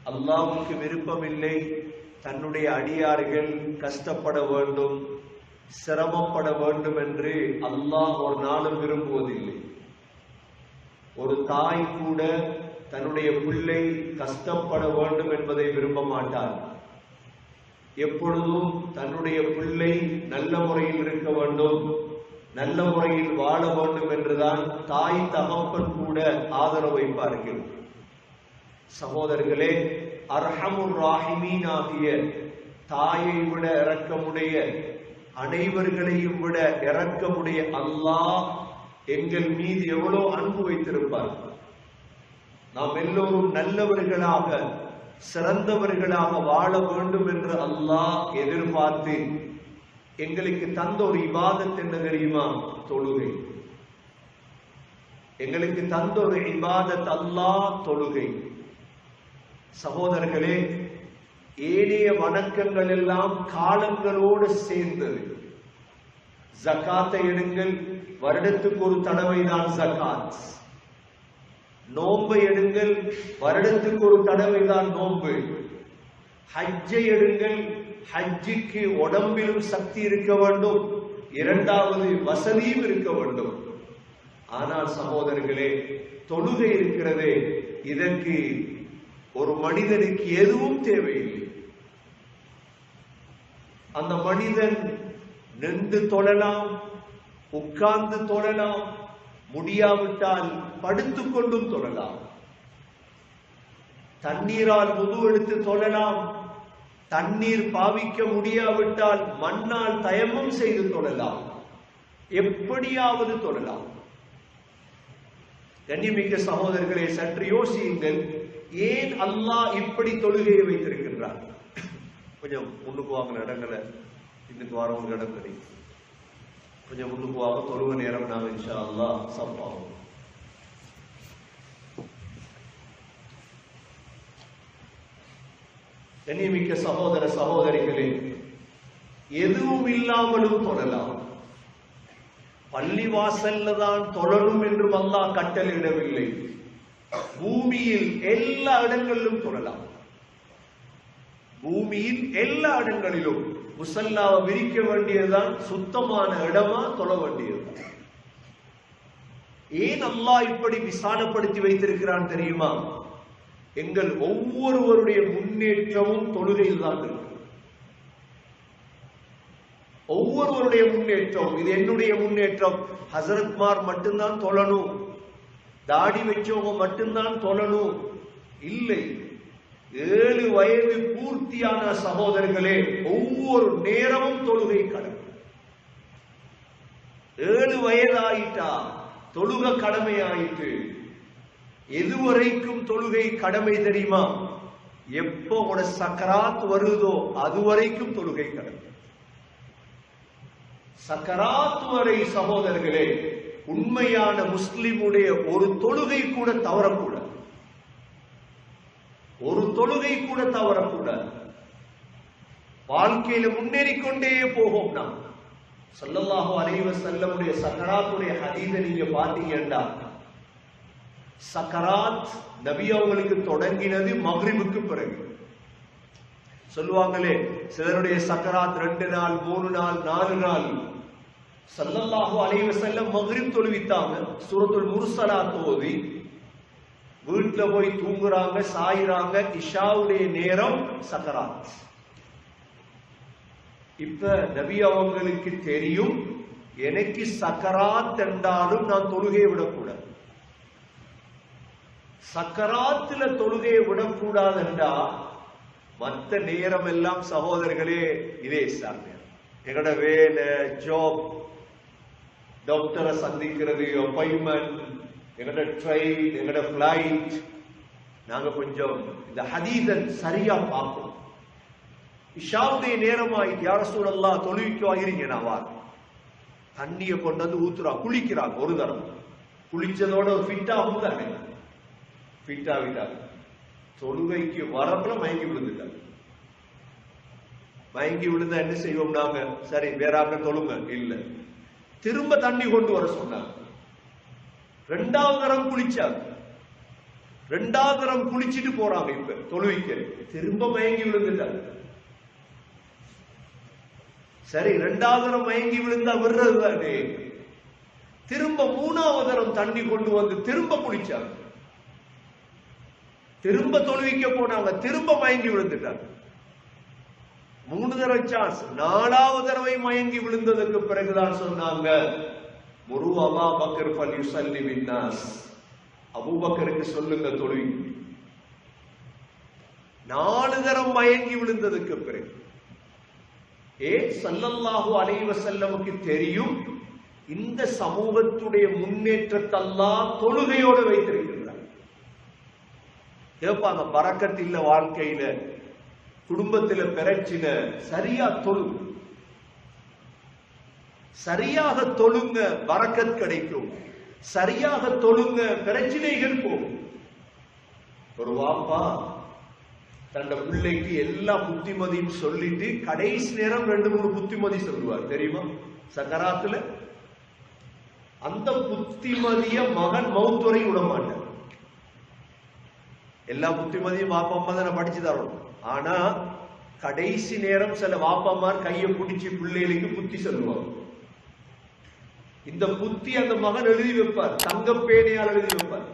அல்லாஹ்வுக்கு விருப்பமில்லை தன்னுடைய அடியார்கள் கஷ்டப்பட வேண்டும், சிரமப்பட வேண்டும் என்று அல்லாஹ் ஒரு நாளும் விரும்புவதில்லை. ஒரு தாய் கூட தன்னுடைய பிள்ளை கஷ்டப்பட வேண்டும் என்பதை விரும்ப மாட்டார். எப்பொழுதும் தன்னுடைய பிள்ளை நல்ல முறையில் இருக்க வேண்டும், நல்ல முறையில் வாழ வேண்டும் என்றுதான் தாய் தகப்பன் கூட ஆதரவு வைப்பார்கள். சகோதரர்களே, அர்ஹமுர் ராஹிமீன் ஆகிய தாயை விட இரக்கமுடைய, அனைவர்களையும் விட இரக்கமுடைய அல்லாஹ் எங்கள் மீது எவ்வளவு அன்பு வைத்திருப்பார். நாம் எல்லோரும் நல்லவர்களாக சிறந்தவர்களாக வாழ வேண்டும் என்று அல்லாஹ் எதிர்பார்த்து எங்களுக்கு தந்த ஒரு இபாதத் என்ன தெரியுமா? தொழுகை. எங்களுக்கு தந்த ஒரு இபாதத் அல்லாஹ் தொழுகை. சகோதரர்களே, ஏனைய வணக்கங்கள் எல்லாம் காலங்களோடு சேர்ந்தது. ஜகாத்தை எடுங்கள், வருடத்துக்கு ஒரு தடவை தான் ஜகாத். நோன்பை எடுங்கள், வருடத்துக்கு ஒரு தடவை தான் நோன்பு. ஹஜ்ஜை எடுங்கள், ஹஜ்ஜுக்கு உடம்பிலும் சக்தி இருக்க வேண்டும், இரண்டாவது வசதியும் இருக்க வேண்டும். ஆனால் சகோதரர்களே, தொழுகை இருக்கிறதே, இதற்கு ஒரு மனிதனுக்கு எதுவும் தேவையில்லை. அந்த மனிதன் நின்று தொழலாம், உட்கார்ந்து தொழலாம், முடியாவிட்டால் படுத்துக் கொண்டும் தொழலாம். தண்ணீரால் வுது எடுத்து தொழலாம், தண்ணீர் பாவிக்க முடியாவிட்டால் மண்ணால் தயமம் செய்து தொழலாம், எப்படியாவது தொழலாம். கண்ணியமிக்க சகோதரர்களே, சற்று யோசியுங்கள், ஏன் அல்லாஹ் இப்படி தொழுகையை வைத்திருக்கின்றார்? கொஞ்சம் முன்னுக்கு வாங்க, இடங்களை இன்னுக்கு வரவங்க இடம் கிடைக்கும். கொஞ்சம் முன்னுக்கு வாங்க, தொழுவ நேரம் நாங்கள் இன்ஷா அல்லாஹ் சம்பாவோம். கண்ணியமிக்க சகோதர சகோதரிகளே, எதுவும் இல்லாமலும் தொழலாம். பள்ளிவாசல்ல தான் தொழணும் என்று அல்லாஹ் கட்டளையிடவில்லை. பூமியில் எல்லா இடங்களிலும் தொழலாம். பூமியில் எல்லா இடங்களிலும் முசல்லாவை விரிக்க வேண்டியதுதான், சுத்தமான இடமா தொழ வேண்டியதுதான். ஏன் அல்லாஹ் இப்படி விசாலப்படுத்தி வைத்திருக்கிறான் தெரியுமா? எங்கள் ஒவ்வொருவருடைய முன்னேற்றமும் தொழுகையில் தான் இருக்கு. ஒவ்வொருவருடைய முன்னேற்றம், இது என்னுடைய முன்னேற்றம், ஹசரத்மார் மட்டும்தான் தொழணும், தாடி வச்சவங்க மட்டும்தான் தொழணும் இல்லை. 7 வயது பூர்த்தியான சகோதரர்களே, ஒவ்வொரு நேரமும் தொழுகை கடமை. 7 வயதாயிட்டா தொழுக கடமை ஆயிட்டு. எதுவரைக்கும் தொழுகை கடமை தெரியுமா? எப்போ உட சக்கராத் வருதோ அதுவரைக்கும் தொழுகை கடமை. சக்கராத் வரை சகோதரர்களே, உண்மையான முஸ்லிமுடைய ஒரு தொழுகை கூட தவறக்கூடாது. ஒரு தொழுகை கூட தவறக்கூடாது. வாழ்க்கையில முன்னேறிக்கொண்டே போகும். நாம் ஸல்லல்லாஹு அலைஹி வஸல்லமுடைய சக்கராத்துடைய ஹதீஸை நீங்க பாத்தீங்கன்னா, சக்கராத் நபி அவங்களுக்கு தொடங்கினது மக்ரிபுக்கு பிறகு. சொல்லுவாங்களே, சிலருடைய சக்கராத் 2 நாள் 3 நாள் 4 நாள். ஸல்லல்லாஹு அலைஹி வஸல்லம் மக்ரிப் தொழுவித்தாங்க, சூரத்துல் முர்ஸலாத் ஓதி வீட்டுல போய் தூங்குறாங்க, சாயிறாங்க. இஷாவுடைய நேரம் சக்கராத். இப்ப நபி அவங்களுக்கு தெரியும், எனக்கு சக்கராத் என்றாலும் நான் தொழுகையை விடக்கூடாது. சக்கராத்துல தொழுகையை விடக்கூடாது என்றா மற்ற நேரம் எல்லாம் சகோதரர்களே இதே சார்ந்த எங்கட வேலை, ஜாப், டாக்டரை சந்திக்கிறது, அப்பாயின்மெண்ட், எங்கட ட்ரெயின், எங்கட பிளைட், நாங்க கொஞ்சம் இந்த ஹதீஸை சரியா பார்ப்போம். இஷாவுடைய நேரமாயிட்டு, யா ரசூலல்லாஹ் தொழுவிக்கு வாங்கிறீங்க, நான் வா. தண்ணியை கொண்டு வந்து ஊத்துறா, குளிக்கிறாங்க. ஒரு தரம் குளிச்சதோட ஃபிட் ஆகும் தானே, ஃபிட் ஆகிட்டாங்க. தொழுகைக்கு வரப்புல மயங்கி விழுந்துட்டாங்க. மயங்கி விழுந்தா என்ன செய்வோம் நாங்க? சரி வேறாக்க தொழுங்க, இல்ல திரும்ப தண்ணி கொண்டு வர சொன்னாங்க. 2வது தரம் குளிச்சாங்க. ரெண்டாவது தரம் குளிச்சுட்டு போறாங்க. இப்ப தொழுவிக்க திரும்ப மயங்கி விழுந்துட்டாங்க. சரி, ரெண்டாவது தரம் மயங்கி விழுந்தா விடுறது தானே. திரும்ப மூணாவது தரம் தண்ணி கொண்டு வந்து திரும்ப குளிச்சாங்க. திரும்ப தொழுவிக்க போனாங்க, திரும்ப மயங்கி விழுந்துட்டாங்க. 3 தடவை சான்ஸ். 4வது தடவை மயங்கி விழுந்ததுக்கு பிறகுதான் சொன்னாங்க, முரு அபா பக்கர் ஃபல்யுஸல்லி பின்னாஸ், அபூபக்கருக்கு சொல்லுங்க தொழுவி. 4 தரம் மயங்கி விழுந்ததுக்கு பிறகு ஸல்லல்லாஹு அலைஹி வஸல்லமுக்கு தெரியும் இந்த சமூகத்துடைய முன்னேற்றத்தை அல்லாஹ் தொழுகையோடு வைத்திருக்கிறார். கேட்பாங்க, பரக்கத் இல்ல வாழ்க்கையில, குடும்பத்தில பிரச்சனை, சரியா தொழுங்க, சரியாக தொழுங்க, பரக்கத் கிடைக்கும். சரியாக தொழுங்க, பிரச்சனைகள் போகும். ஒரு வாப்பா தன் பிள்ளைக்கு எல்லா புத்திமதியும் சொல்லிட்டு கடைசி நேரம் 2-3 புத்திமதி சொல்லுவார் தெரியுமா? சக்கராத்துல அந்த புத்திமதிய மகன் மௌத்துரை விட மாட்டார். எல்லா புத்திமதியும் வாப்பா அம்மா தானே படிச்சு தரணும். ஆனா கடைசி நேரம் சில வாப்பாமார் கையை பிடிச்சி பிள்ளைகளுக்கு புத்தி சொல்லுவாங்க. இந்த புத்தி அந்த மகன் எழுதி வைப்பார், தங்க பேனையால் எழுதி வைப்பார்.